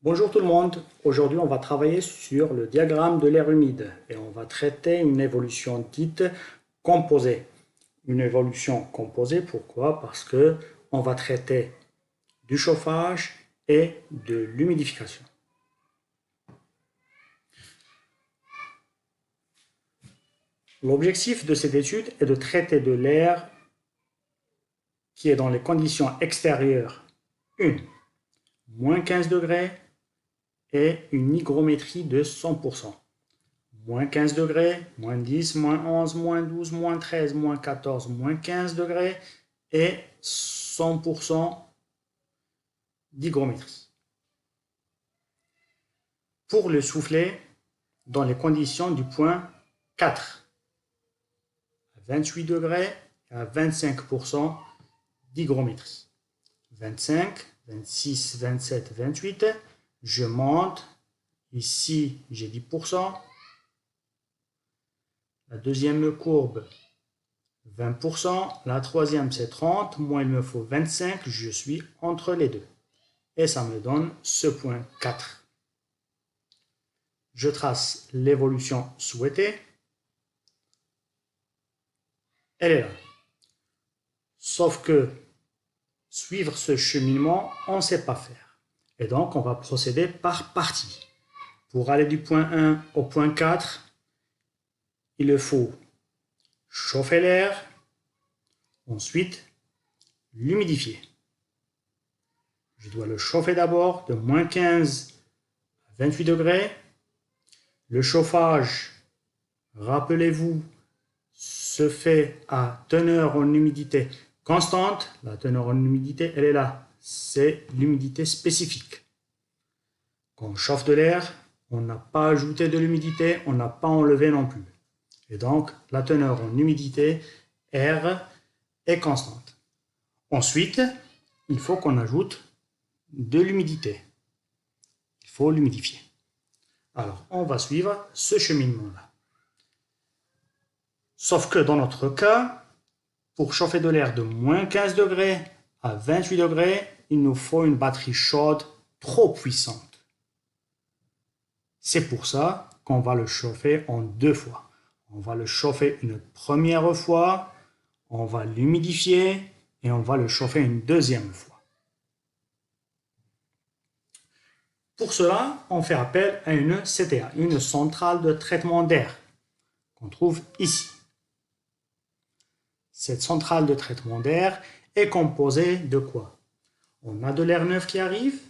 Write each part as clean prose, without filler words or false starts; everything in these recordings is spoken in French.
Bonjour tout le monde, aujourd'hui on va travailler sur le diagramme de l'air humide et on va traiter une évolution dite composée. Une évolution composée, pourquoi? Parce que on va traiter du chauffage et de l'humidification. L'objectif de cette étude est de traiter de l'air qui est dans les conditions extérieures une moins 15 degrés et une hygrométrie de 100%. Moins 15 degrés, moins 10, moins 11, moins 12, moins 13, moins 14, moins 15 degrés et 100% d'hygrométrie. Pour le soufflet, dans les conditions du point 4, à 28 degrés et à 25% d'hygrométrie. 25, 26, 27, 28, je monte, ici j'ai 10%, la deuxième courbe 20%, la troisième c'est 30, moi il me faut 25, je suis entre les deux. Et ça me donne ce point 4. Je trace l'évolution souhaitée. Elle est là. Sauf que suivre ce cheminement, on ne sait pas faire. Et donc on va procéder par partie. Pour aller du point 1 au point 4, il faut chauffer l'air, ensuite l'humidifier. Je dois le chauffer d'abord de moins 15 à 28 degrés. Le chauffage, rappelez-vous, se fait à teneur en humidité constante. La teneur en humidité, elle est là. C'est l'humidité spécifique. Quand on chauffe de l'air, on n'a pas ajouté de l'humidité, on n'a pas enlevé non plus. Et donc, la teneur en humidité, R, est constante. Ensuite, il faut qu'on ajoute de l'humidité. Il faut l'humidifier. Alors, on va suivre ce cheminement-là. Sauf que dans notre cas, pour chauffer de l'air de moins 15 degrés à 28 degrés, il nous faut une batterie chaude trop puissante. C'est pour ça qu'on va le chauffer en deux fois. On va le chauffer une première fois, on va l'humidifier et on va le chauffer une deuxième fois. Pour cela, on fait appel à une CTA, une centrale de traitement d'air, qu'on trouve ici. Cette centrale de traitement d'air est composée de quoi? On a de l'air neuf qui arrive,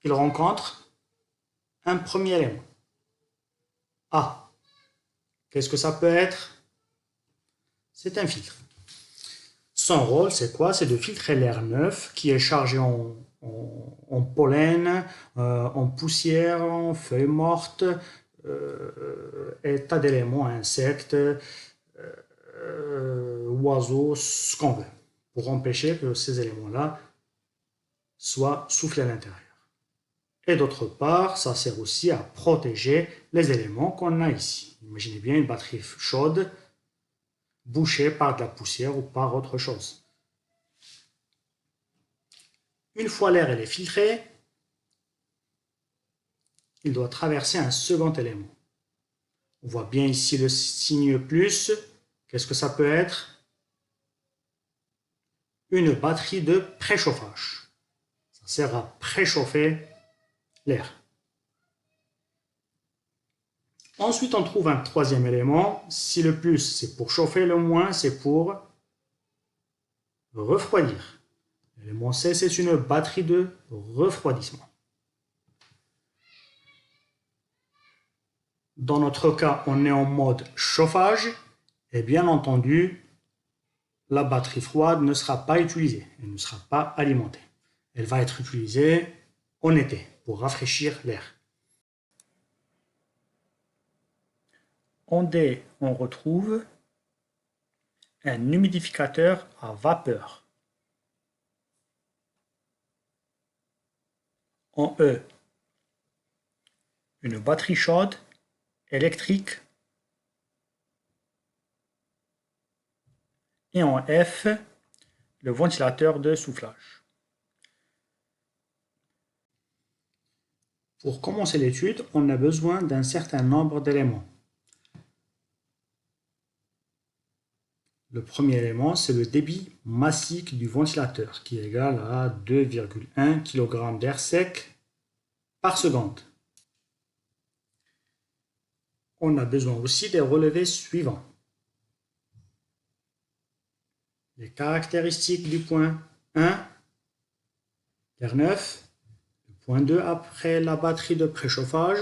il rencontre un premier élément. Ah, qu'est-ce que ça peut être? C'est un filtre. Son rôle, c'est quoi? C'est de filtrer l'air neuf qui est chargé en pollen, en poussière, en feuilles mortes, et tas d'éléments, insectes, oiseaux, ce qu'on veut, pour empêcher que ces éléments-là soient soufflés à l'intérieur. Et d'autre part, ça sert aussi à protéger les éléments qu'on a ici. Imaginez bien une batterie chaude bouchée par de la poussière ou par autre chose. Une fois l'air est filtré, il doit traverser un second élément. On voit bien ici le signe plus. Qu'est-ce que ça peut être? Une batterie de préchauffage. Ça sert à préchauffer l'air. Ensuite, on trouve un troisième élément. Si le plus, c'est pour chauffer, le moins, c'est pour refroidir. L'élément C, c'est une batterie de refroidissement. Dans notre cas, on est en mode chauffage. Et bien entendu, la batterie froide ne sera pas utilisée. Elle ne sera pas alimentée. Elle va être utilisée en été pour rafraîchir l'air. En D, on retrouve un humidificateur à vapeur. En E, une batterie chaude électrique. Et en F, le ventilateur de soufflage. Pour commencer l'étude, on a besoin d'un certain nombre d'éléments. Le premier élément, c'est le débit massique du ventilateur, qui est égal à 2,1 kg d'air sec par seconde. On a besoin aussi des relevés suivants. Les caractéristiques du point 1, l'air neuf, le point 2 après la batterie de préchauffage,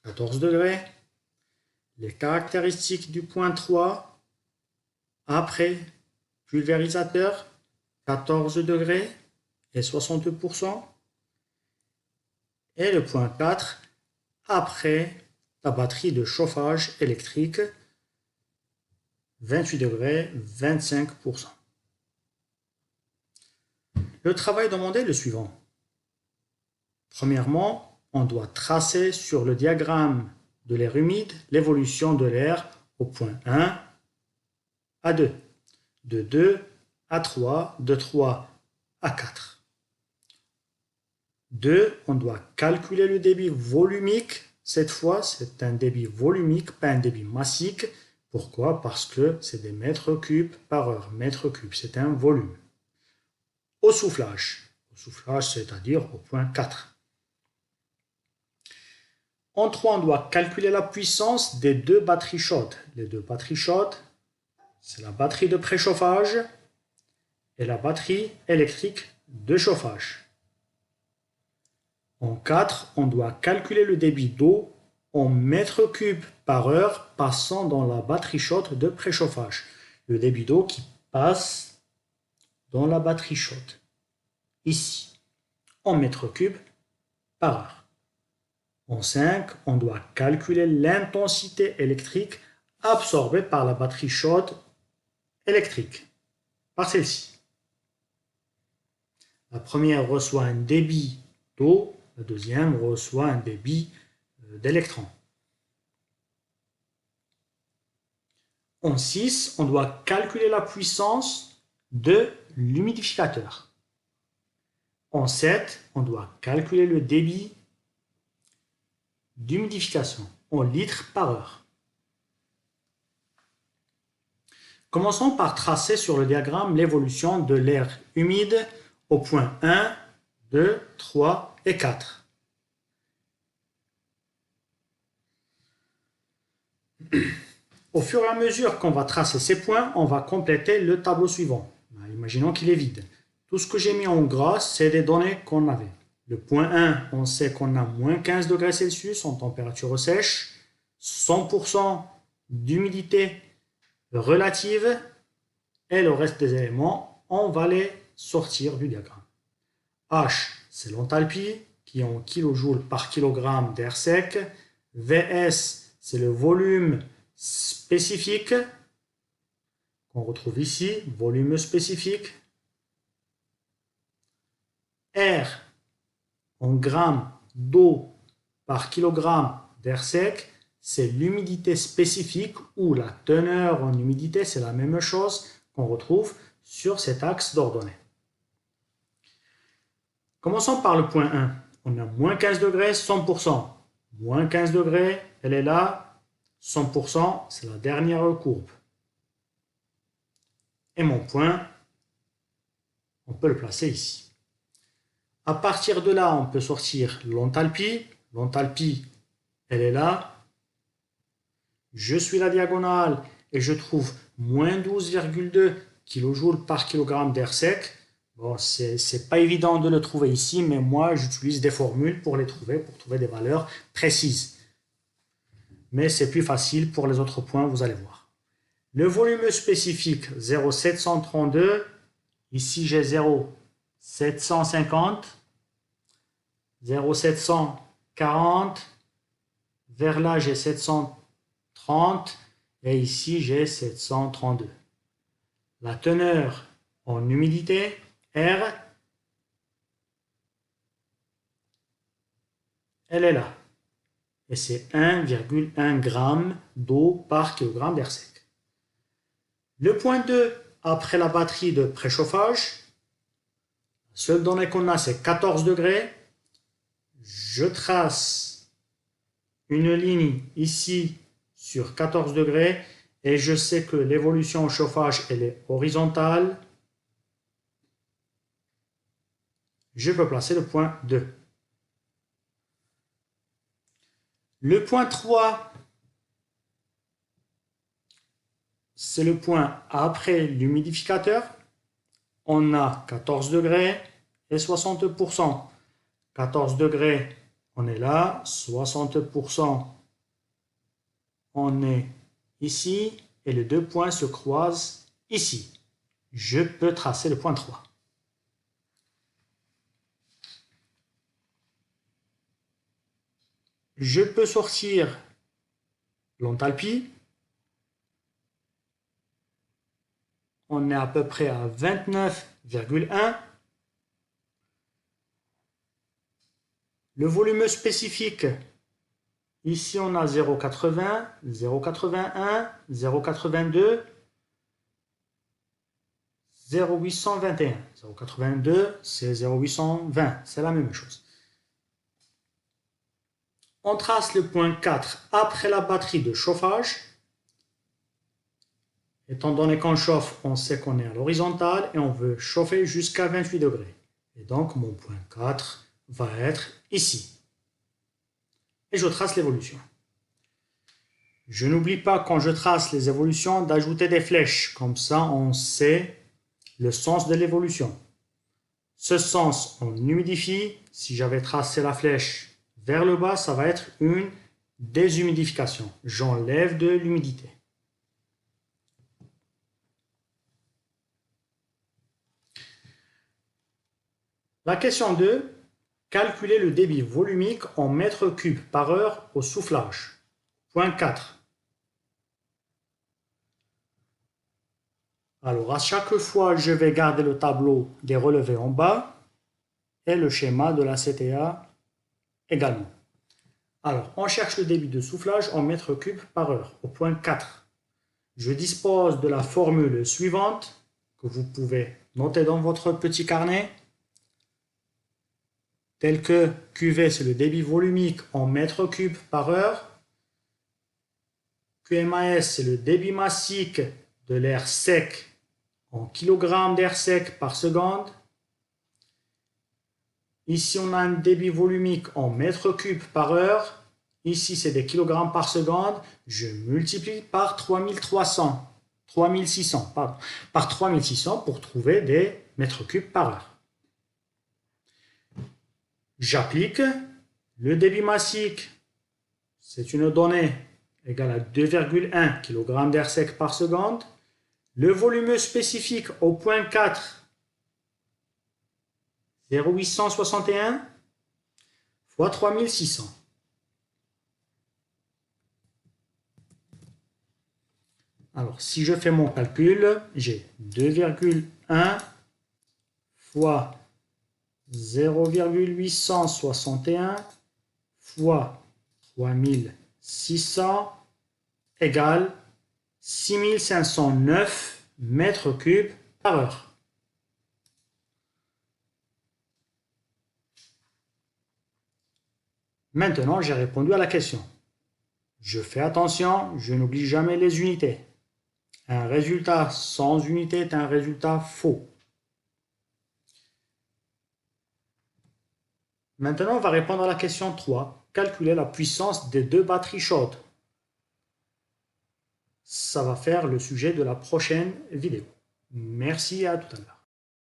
14 degrés, les caractéristiques du point 3, après pulvérisateur, 14 degrés et 60%. Et le point 4, après la batterie de chauffage électrique, 28 degrés, 25%. Le travail demandé est le suivant. Premièrement, on doit tracer sur le diagramme de l'air humide l'évolution de l'air au point 1 à 2, de 2 à 3, de 3 à 4. 2, on doit calculer le débit volumique. Cette fois, c'est un débit volumique, pas un débit massique. Pourquoi? Parce que c'est des mètres cubes par heure. Mètre cube, c'est un volume. Au soufflage, c'est-à-dire au point 4. En 3, on doit calculer la puissance des deux batteries chaudes. Les deux batteries chaudes, c'est la batterie de préchauffage et la batterie électrique de chauffage. En 4, on doit calculer le débit d'eau en mètres cubes par heure passant dans la batterie chaude de préchauffage. Le débit d'eau qui passe dans la batterie chaude, ici, en mètres cubes par heure. En 5, on doit calculer l'intensité électrique absorbée par la batterie chaude électrique, par celle-ci. La première reçoit un débit d'eau, la deuxième reçoit un débit d'électrons. En 6, on doit calculer la puissance de l'humidificateur. En 7, on doit calculer le débit d'humidification en litres par heure. Commençons par tracer sur le diagramme l'évolution de l'air humide au point 1, 2, 3 et 4. Au fur et à mesure qu'on va tracer ces points, on va compléter le tableau suivant. Imaginons qu'il est vide. Tout ce que j'ai mis en gras, c'est des données qu'on avait. Le point 1, on sait qu'on a moins 15 degrés Celsius en température sèche, 100% d'humidité relative, et le reste des éléments, on va les sortir du diagramme. H, c'est l'enthalpie, qui est en kilojoules par kilogramme d'air sec. VS, c'est le volume spécifique, qu'on retrouve ici, volume spécifique. R, en grammes d'eau par kilogramme d'air sec, c'est l'humidité spécifique ou la teneur en humidité, c'est la même chose qu'on retrouve sur cet axe d'ordonnées. Commençons par le point 1. On a moins 15 degrés, 100%. Moins 15 degrés, elle est là. 100%, c'est la dernière courbe. Et mon point, on peut le placer ici. À partir de là, on peut sortir l'enthalpie. L'enthalpie, elle est là. Je suis la diagonale et je trouve moins 12,2 kJ par kilogramme d'air sec. Bon, c'est pas évident de le trouver ici, mais moi, j'utilise des formules pour les trouver, pour trouver des valeurs précises. Mais c'est plus facile pour les autres points, vous allez voir. Le volume spécifique, 0,732. Ici, j'ai 0,750. 0,740. Vers là, j'ai 730. Et ici, j'ai 732. La teneur en humidité, R, elle est là. Et c'est 1,1 g d'eau par kilogramme d'air sec. Le point 2, après la batterie de préchauffage, la seule donnée qu'on a, c'est 14 degrés. Je trace une ligne ici sur 14 degrés et je sais que l'évolution au chauffage elle est horizontale. Je peux placer le point 2. Le point 3, c'est le point après l'humidificateur. On a 14 degrés et 60%. 14 degrés, on est là. 60%, on est ici. Et les deux points se croisent ici. Je peux tracer le point 3. Je peux sortir l'enthalpie. On est à peu près à 29,1. Le volume spécifique, ici on a 0,80, 0,81, 0,82, 0,821. 0,82, c'est 0,820, c'est la même chose. On trace le point 4 après la batterie de chauffage. Étant donné qu'on chauffe, on sait qu'on est à l'horizontale et on veut chauffer jusqu'à 28 degrés. Et donc, mon point 4 va être ici. Et je trace l'évolution. Je n'oublie pas, quand je trace les évolutions, d'ajouter des flèches. Comme ça, on sait le sens de l'évolution. Ce sens, on humidifie. Si j'avais tracé la flèche vers le bas, ça va être une déshumidification. J'enlève de l'humidité. La question 2, calculer le débit volumique en mètres cubes par heure au soufflage. Point 4. Alors, à chaque fois, je vais garder le tableau des relevés en bas et le schéma de la CTA également. Alors, on cherche le débit de soufflage en mètres cubes par heure au point 4. Je dispose de la formule suivante que vous pouvez noter dans votre petit carnet. Tel que QV, c'est le débit volumique en mètres cubes par heure. QMAS, c'est le débit massique de l'air sec en kilogrammes d'air sec par seconde. Ici, on a un débit volumique en mètres cubes par heure. Ici, c'est des kilogrammes par seconde. Je multiplie par 3600 pour trouver des mètres cubes par heure. J'applique le débit massique, c'est une donnée égale à 2,1 kg d'air sec par seconde. Le volume spécifique au point 4, 0,861 fois 3600. Alors, si je fais mon calcul, j'ai 2,1 fois 0,861 fois 3600 égale 6509 mètres cubes par heure. Maintenant, j'ai répondu à la question. Je fais attention, je n'oublie jamais les unités. Un résultat sans unité est un résultat faux. Maintenant, on va répondre à la question 3. Calculer la puissance des deux batteries chaudes. Ça va faire le sujet de la prochaine vidéo. Merci et à tout à l'heure.